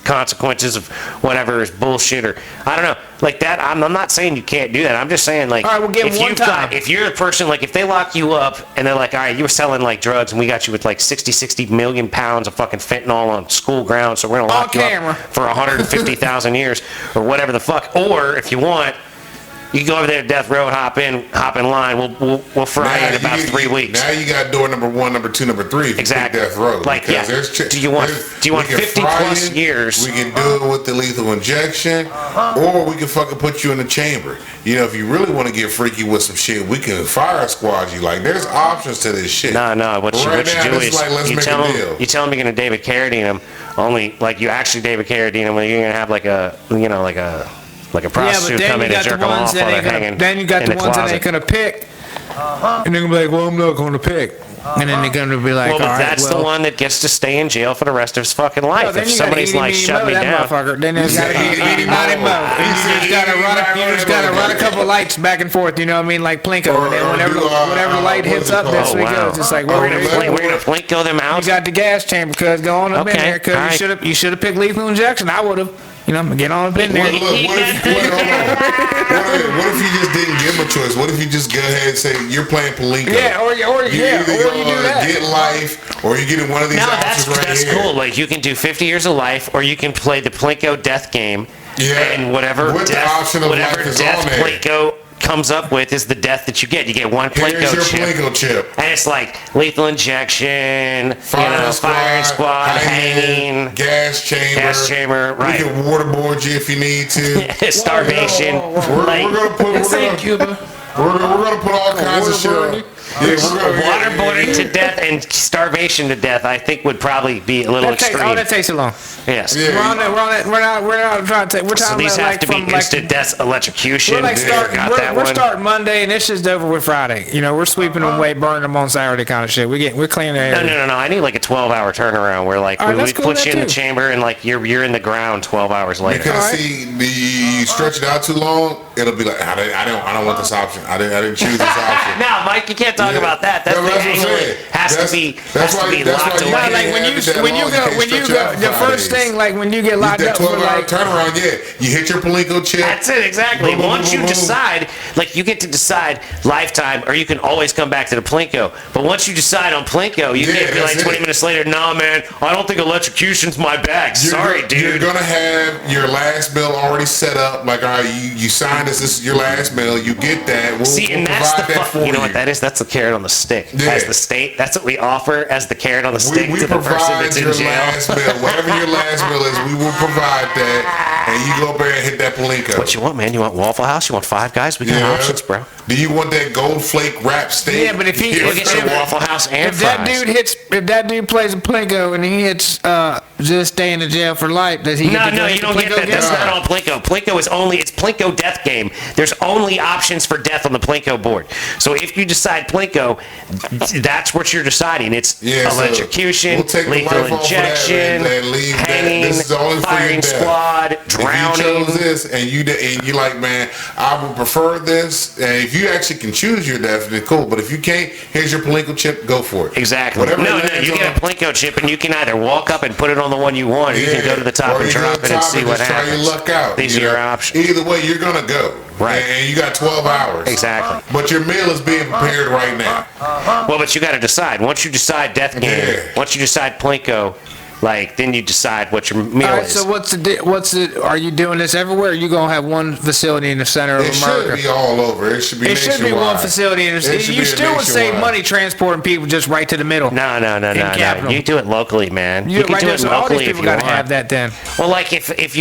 consequences of whatever is bullshit or I don't know, like that. I'm not saying you can't do that. I'm just saying like, all right, we'll give them one time. If you're a person like if they lock you up and they're like, all right, you were selling like drugs and we got you with like 60 million pounds of fucking fentanyl on school grounds, so we're gonna lock you up for 150,000 years or whatever the fuck. Or if you want, you can go over there to death row and hop in line. We'll fry you in about 3 weeks. Now you got door number 1, number 2, number 3. If Exactly. You pick death row. Like yeah. Do you want 50 plus years? We can do it with the lethal injection, or we can fucking put you in the chamber. You know, if you really want to get freaky with some shit, we can fire squad you. Like there's options to this shit. No. What you do is like, you tell them you're gonna David Carradine them. Only like you actually David Carradine them. You're gonna have like a prostitute come in and jerk them off while they're hanging. Then you got in the ones that closet. ain't gonna pick, and they're gonna be like, "Well, I'm not gonna pick," and then they're gonna be like, well, but all right, that's the one that gets to stay in jail for the rest of his fucking life. Then If you somebody's gotta like, shut me down. Then there's gotta be 89 mo. You just gotta run a couple lights back and forth. You know what I mean, like Plinko. And then whenever the light hits up, that's where it goes. It's like we're gonna Plinko them out. You got the gas chamber, cuz go on up in there, cuz you should have picked lethal injection. I would have. You know, get on up in there. What if you just didn't give them a choice? What if you just go ahead and say you're playing Palinko? Yeah, or you do that. Get life, or you get one of these options right that's here. cool. Like you can do 50 years of life, or you can play the Plinko death game. Yeah. And whatever With death, the whatever life is death on there. Plinko comes up with is the death that you get. You get one Plinko Here's your chip. Plinko chip. And it's like lethal injection, firing squad, hanging, gas chamber, right. We can waterboard you if you need to. Starvation. We're gonna put all kinds of shit on you. Yeah, waterboarding to death and starvation to death, I think would probably be a little extreme. That takes too long. Yes. Yeah. We're not trying to take. We're So talking these about have to be instant death electrocution. We're starting Monday and it's just over with Friday. You know, we're sweeping them away, burning them on Saturday kind of shit. We're cleaning the area. No. I need like a 12-hour turnaround where like we put you in the chamber and like you're in the ground 12 hours later. Because see, you stretch it out too long, it'll be like I don't want this option. I didn't choose this option. No, Mike, you can't talk about that. That's the angle has to be locked away. Like when you go, the first thing, like when you get locked up for 12-hour like turnaround, you hit your Plinko chip. That's it, exactly. Once you decide, like you get to decide lifetime, or you can always come back to the Plinko. But once you decide on Plinko, you can't be like 20 minutes later, nah, man, I don't think electrocution's my bag. Sorry, dude. You're gonna have your last bill already set up. Like, all right, you signed this. This is your last bill. You get that. We'll that's provide that for you. You know what that is? That's the carrot on the stick. Yeah. As the state, that's what we offer as the carrot on the stick to the person that's in jail. Last bill. Whatever your last bill is, we will provide that, and you go up there and hit that Plinko. What you want, man? You want Waffle House? You want Five Guys? We got options, bro. Do you want that gold flake wrap steak? Yeah, but if he we'll get you Waffle House and if fries. if that dude plays a Plinko and he hits just stay in the jail for life, does he? No, you don't get that. That's not on Plinko. Plinko is it's Plinko death game. There's only options for death on the Plinko board. So if you decide Plinko, that's what you're deciding. It's electrocution, lethal injection, hanging, firing squad, drowning. If you chose this and you like, man, I would prefer this. And if you actually can choose your death, then cool. But if you can't, here's your Plinko chip. Go for it. Exactly. Whatever No, you get a Plinko chip and you can either walk up and put it on on the one you want, or you can go to the top and drop it and see what happens. Try your luck out. These are your options. Either way, you're gonna go. Right. And you got 12 hours. Exactly. But your meal is being prepared right now. Well, but you got to decide. Once you decide death game, once you decide Plinko, like, then you decide what your meal All right, is. so what's it? Are you doing this everywhere? Or are you gonna have one facility in the center of It America? should be all over. It should be It should be one facility. You still would save money transporting people just right to the middle. No. Capital. You do it locally, man. You can right do there, it so all these locally if people you gotta want. have that then. Well, like if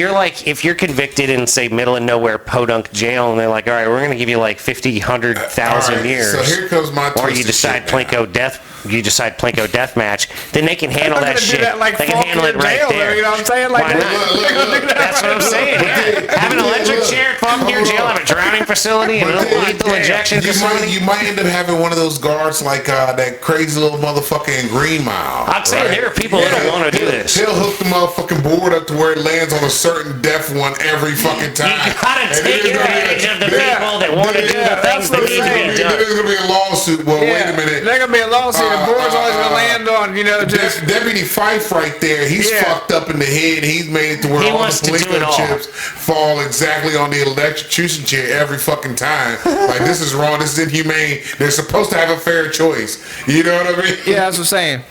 you're convicted in say middle and nowhere podunk jail, and they're like, all right, we're gonna give you like 50, 100,000 years. So here comes my or you decide Plinko death. You decide Plinko death match. Then they can handle that shit. They can handle it right there. You know what I'm saying? Like Why not? That's what I'm saying. Yeah. Have an electric chair at Falkirk Jail, have a drowning facility, and a lethal injection facility. You might end up having one of those guards like that crazy little motherfucker in Green Mile. I'm saying there are people that don't want to do this. He'll hook the motherfucking board up to where it lands on a certain deaf one every fucking time. You gotta take advantage of the people that want to do the things that need to be done. There's gonna be a lawsuit. Well, wait a minute. There's gonna be a lawsuit. The board's always gonna land on, just Deputy Fife right there. He's fucked up in the head. He's made it to where He all wants the to do it Plinko all. chips fall exactly on the electrocution chair every fucking time. Like, this is wrong. This is inhumane. They're supposed to have a fair choice. You know what I mean? Yeah, that's what I'm saying.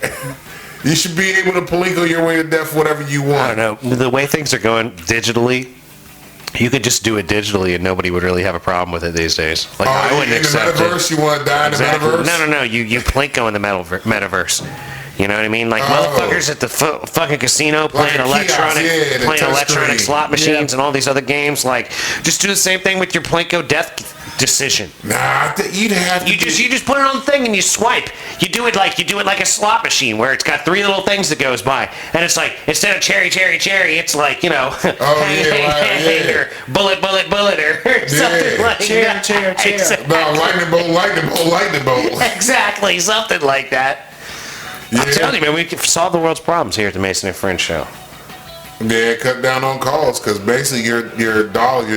You should be able to Plinko your way to death whatever you want. I don't know. The way things are going digitally, you could just do it digitally and nobody would really have a problem with it these days. Like, I wouldn't in the accept metaverse, it. you want to die in Exactly. the metaverse? No. You Plinko in the metaverse. You know what I mean? Like motherfuckers at the fucking casino playing electronic slot machines and all these other games. Like, just do the same thing with your Plinko death decision. Nah, you'd have to. You just put it on the thing and you swipe. You do it like a slot machine where it's got three little things that goes by, and it's like instead of cherry, it's like hang, or bullet, or something like Chair. Exactly. No, lightning bolt. Exactly, something like that. Yeah. I'm telling you, man, we can solve the world's problems here at the Mason and Friends Show. Yeah, cut down on calls because basically your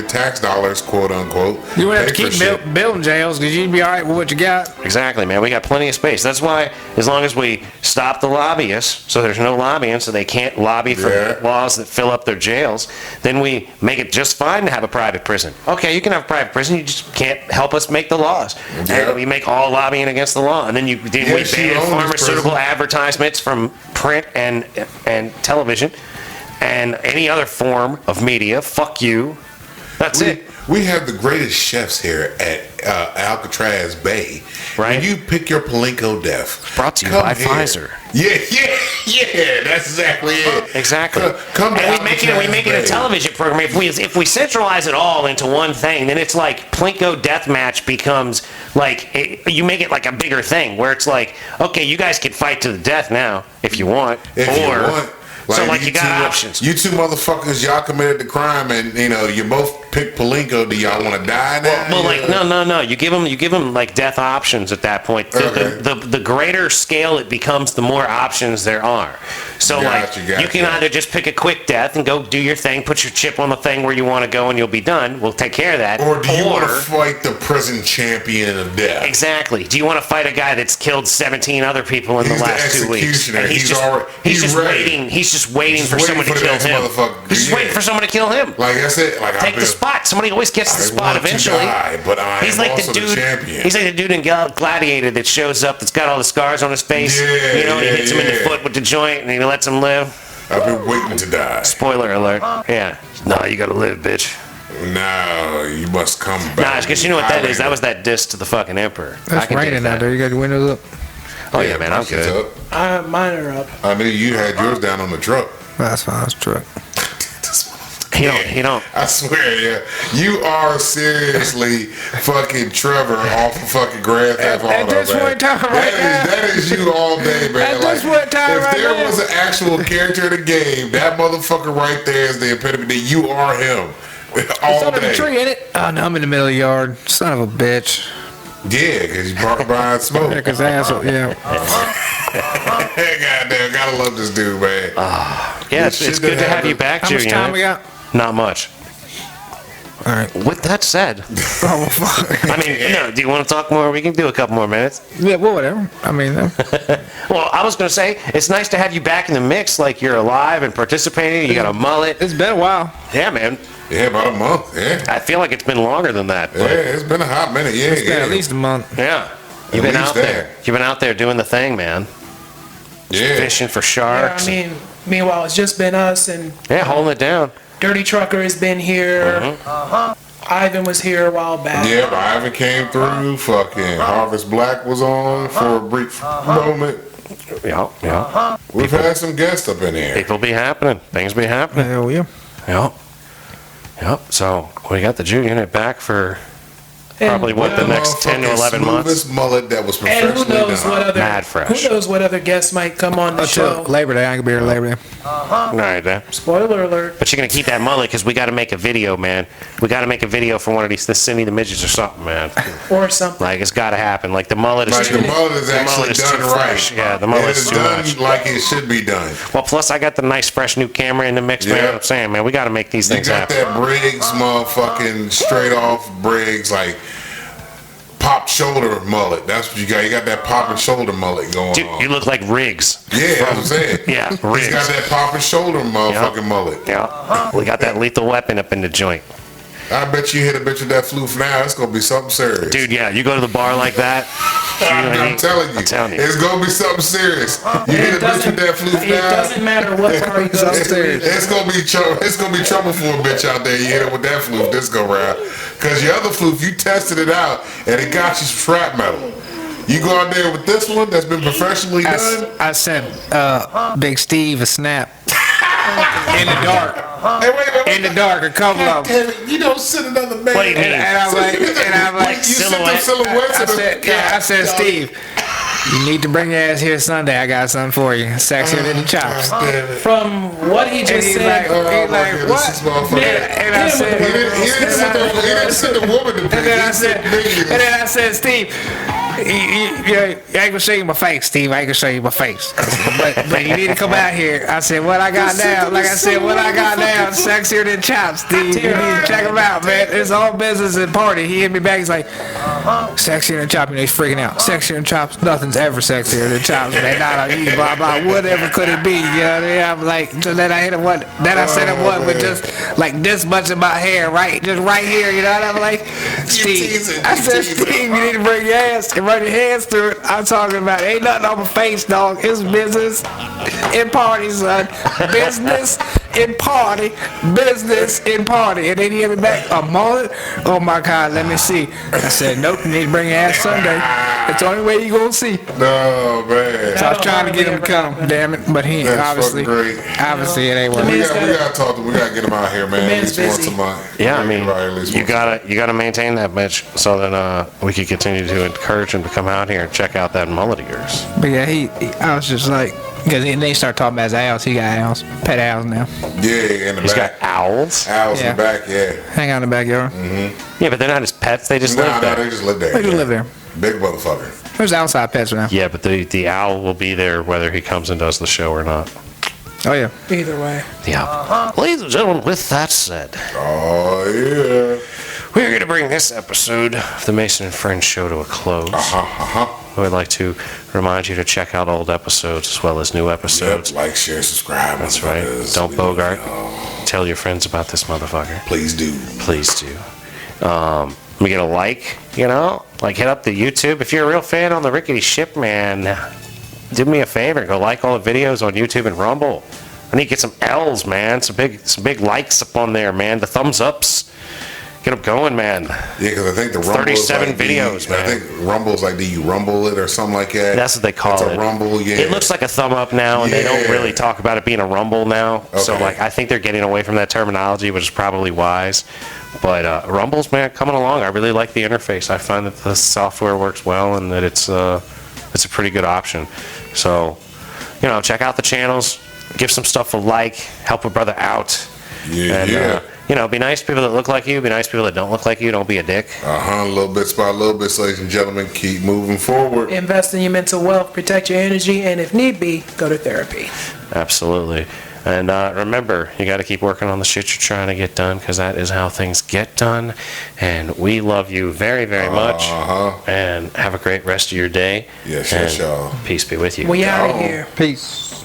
tax dollars, quote unquote. You would have to keep building jails because you'd be all right with what you got. Exactly, man. We got plenty of space. That's why, as long as we stop the lobbyists, so there's no lobbying, so they can't lobby for laws that fill up their jails, then we make it just fine to have a private prison. Okay, you can have a private prison, you just can't help us make the laws. And we make all lobbying against the law, and then we ban pharmaceutical advertisements from print and television. And any other form of media, fuck you. That's it. We have the greatest chefs here at Alcatraz Bay. Right. When you pick your Plinko death. Brought to you by Pfizer. Yeah, that's exactly it. Exactly. Come to and we make it a television program. If we centralize it all into one thing, then it's like Plinko Deathmatch becomes like, you make it like a bigger thing where it's like, okay, you guys can fight to the death now if you want. If you want. So you got options. You two motherfuckers, y'all committed the crime, and you both picked Plinko. Do y'all want to die now? Well, no. You give them like death options at that point. The greater scale it becomes, the more options there are. So you can either just pick a quick death and go do your thing, put your chip on the thing where you want to go, and you'll be done. We'll take care of that. Or do you want to fight the prison champion of death? Exactly. Do you want to fight a guy that's killed 17 other people in the last 2 weeks? He's just waiting for someone to kill him. He's just waiting for someone to kill him. Like I said, take the spot. Somebody always gets the spot eventually. He's like the champion. He's like the dude in Gladiator that shows up that's got all the scars on his face. He hits him in the foot with the joint and he lets him live. I've been waiting to die. Spoiler alert. Yeah. No, you gotta live, bitch. No, you must come back. Nah, because you know what that is? That was that diss to the fucking emperor. That's raining out there. You got your windows up? Oh yeah, man, I'm good. Mine are up. I knew you had yours down on the truck. That's fine. It's truck. He don't. I swear, yeah. You are seriously fucking Trevor off of fucking Grand Theft Auto, at this point in time that is you all day, man. At this point in time if there was an actual character in the game, that motherfucker right there is the epitome that you are him. All it's under day. the tree, ain't it? Oh, no, I'm in the middle of the yard. Son of a bitch. Yeah, because you parked behind smoke. Yeah, because asshole, yeah. Goddamn, gotta love this dude, man. Yeah, it's good to have you back, How Junior. much time we got? Not much. All right. With that said, Oh, fuck. I mean, do you want to talk more? We can do a couple more minutes. Yeah, well, whatever. I mean, Well, I was going to say, it's nice to have you back in the mix, like you're alive and participating. You got a mullet. it's been a while. Yeah, man. Yeah, about a month. Yeah. I feel like it's been longer than that. Yeah, it's been a hot minute. Yeah, It's been at least a month. Yeah. You've At been least out there. You've been out there doing the thing, man. Yeah. Fishing for Yeah, sharks. I mean, meanwhile, it's just been us and Yeah, holding it down. Dirty Trucker has been here. Mm-hmm. Ivan was here a while back. Yeah, Ivan came through. Fucking Harvest Black was on for a brief moment. Yeah. We've had some guests up in here. People be happening. Things be happening. Hell yeah. Yep. So we got the Jew unit back for probably the next 10 to 11 months. Smoothest mullet that was And professionally who knows done. what other Mad fresh. who knows what other guests might come on the show. Until Labor Day. I ain't gonna be here Labor Day. All right, then. Spoiler alert. But you're gonna keep that mullet because we got to make a video, man. We got to make a video for one of these, the Cindy the Midgets or something, man. Or something. Like it's got to happen. Like the mullet is Like too. the mullet is actually too done right. fresh. Yeah, the mullet It is is too done much. like it should be done. Well, plus I got the nice fresh new camera in the mix, man. Yeah. I'm saying, man, we got to make these You things got happen. that Briggs motherfucking straight off Briggs, like popped shoulder mullet. That's what you got. You got that popping shoulder mullet going Dude, on. you look like Riggs. Yeah, that's what I'm saying. Yeah, He's Riggs. got that popping shoulder motherfucking mullet. Yeah, we got that lethal weapon up in the joint. I bet you hit a bitch with that floof now. It's gonna be something serious. Dude, yeah, you go to the bar like that. I'm telling you, I'm telling you. it's gonna be something serious. You hit a bitch with that floof It now. doesn't matter what bar you go to. It's gonna be trouble. It's gonna be trouble for a bitch out there. You hit it with that floof this go round, cause your other floof you tested it out and it got you some scrap metal. You go out there with this one that's been professionally done. I sent Big Steve a snap in the dark. Hey, wait. In the dark, a couple of them. Damn it, you don't send another man. What do you mean? And I'm like, You sent them silhouettes. I said, Steve, you need to bring your ass here Sunday. I got something for you. Sexier than the chops. From what he And just he's said. like, what? And I said, He didn't send the woman to pick. and then He I said, Steve, I ain't gonna show you my face, Steve. I ain't gonna show you my face. But you need to come out here. I said, what I got now? Like I said, what I got now? Sexier than chops, Steve. You need to check him out, man. It's all business and party. He hit me back. He's like, sexier than chops. And he's freaking out. Sexier than chops. Nothing's ever sexier than chops, man. Not on you, blah blah. Whatever could it be? You know what I mean? I'm like, so then I hit him one. Then I sent him one with just like this much of my hair, right, just right here. You know what I'm like, Steve. I said, Steve, you need to bring your ass and run your hands through it. I'm talking about ain't nothing on my face, dog. It's business and party, son. Business and party. Business and party. And then he hit me back, a mullet? Oh my God, let me see. I said, nope, you need to bring your ass Sunday. That's the only way you gonna see. No, man. So I was trying to get him to come, damn it, but he That's obviously, fucking great. obviously it ain't We working. gotta talk to him. We gotta get him out here, man. At man's least once busy. a month. Yeah, I We mean, gotta get him out here at least you once a gotta maintain that bitch so that we can continue to encourage him to come out here and check out that mullet of yours. But yeah, I was just like, because then they start talking about his owls. He got owls, pet owls now. month. Yeah, in the He's got back. owls. Owls Yeah. in the back, yeah. Hang out in the backyard. Yeah, but they're not his pets. They just live Nah, there. they just live there. They just yeah. live there. Big motherfucker. There's outside pets now. Yeah, but the owl will be there whether he comes and does the show or not. Oh yeah. Either way. Yeah. Ladies and gentlemen, with that said, Oh, yeah. we're going to bring this episode of the Mason and Friends show to a close. I would like to remind you to check out old episodes as well as new episodes. Yep, like, share, subscribe. That's right. motherfuckers. Don't We love bogart. y'all. Tell your friends about this motherfucker. Please do. Please do. We get a like, like hit up the YouTube. If you're a real fan on the Rickety Ship, man, do me a favor. Go like all the videos on YouTube and Rumble. I need to get some L's, man. Some big likes up on there, man. The thumbs ups. Get them going, man. Yeah, because I think the Rumble 37 is like videos, man. I think Rumble's like, do you rumble it or something like that? That's what they call it's it. a rumble, yeah. It looks like a thumb up now, and they don't Yeah. really talk about it being a rumble now. So, Okay. like, I think they're getting away from that terminology, which is probably wise. But Rumble's, man, coming along. I really like the interface. I find that the software works well, and that it's a pretty good option. So, check out the channels, give some stuff a like, help a brother out. Yeah, And, be nice to people that look like you, be nice to people that don't look like you. Don't be a dick. little bit by little bit, ladies and gentlemen. Keep moving forward. Invest in your mental wealth, protect your energy, and if need be, go to therapy. Absolutely. And remember, you got to keep working on the shit you're trying to get done, because that is how things get done. And we love you very, very much. And have a great rest of your day. Yes, y'all. Peace be with you. We out of here. Peace.